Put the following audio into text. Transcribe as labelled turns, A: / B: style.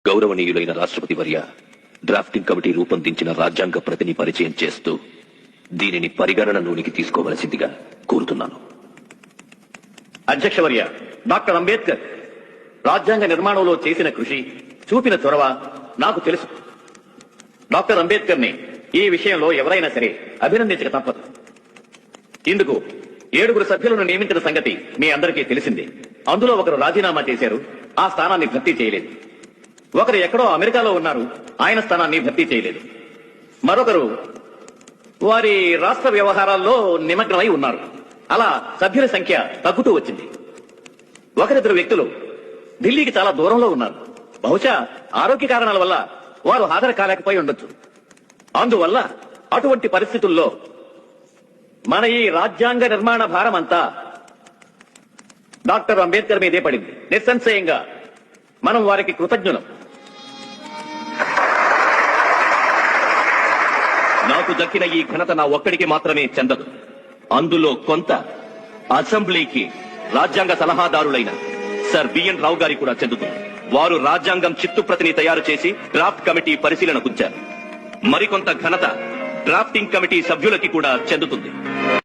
A: గౌరవనీయులైన రాష్ట్రపతి వర్య drafting committee రూపొందించిన రాజ్యాంగ ప్రతిని పరిచయం చేస్తూ దీనిని పరిగణనలోనికి తీసుకోవలసిందిగా కోరుతున్నాను.
B: అధ్యక్షవర్య, డాక్టర్ అంబేద్కర్ రాజ్యాంగ నిర్మాణంలో చేసిన కృషి, చూపిన చొరవ నాకు తెలుసు. డాక్టర్ అంబేద్కర్ ని ఈ విషయంలో ఎవరైనా సరే అభినందించక తప్పదు. ఇందుకు 7 సభ్యులను నియమించిన సంగతి మీ అందరికీ తెలిసిందే. అందులో ఒకరు రాజీనామా చేశారు, ఆ స్థానాన్ని భర్తీ చేయలేదు. ఒకరు ఎక్కడో అమెరికాలో ఉన్నారు, ఆయన స్థానాన్ని భర్తీ చేయలేదు. మరొకరు వారి రాష్ట్ర వ్యవహారాల్లో నిమగ్నమై ఉన్నారు. అలా సభ్యుల సంఖ్య తగ్గుతూ వచ్చింది. ఒకరిద్దరు వ్యక్తులు ఢిల్లీకి చాలా దూరంలో ఉన్నారు. బహుశా ఆరోగ్య కారణాల వల్ల వారు హాజరు కాలేకపోయి ఉండొచ్చు. అందువల్ల అటువంటి పరిస్థితుల్లో మన ఈ రాజ్యాంగ నిర్మాణ భారం అంతా డాక్టర్ అంబేద్కర్ మీదే పడింది. నిస్సంశయంగా మనం వారికి కృతజ్ఞులం.
A: నాకు దక్కిన ఈ ఘనత నా ఒక్కడికి మాత్రమే చెందదు. అందులో కొంత అసెంబ్లీకి రాజ్యాంగ సలహాదారులైన సర్ బిఎన్ రావు గారి కూడా చెందుతుంది. వారు రాజ్యాంగం చిత్తుప్రతిని తయారు చేసి డ్రాఫ్ట్ కమిటీ పరిశీలనకుంచారు. మరికొంత ఘనత డ్రాఫ్టింగ్ కమిటీ సభ్యులకి కూడా చెందుతుంది.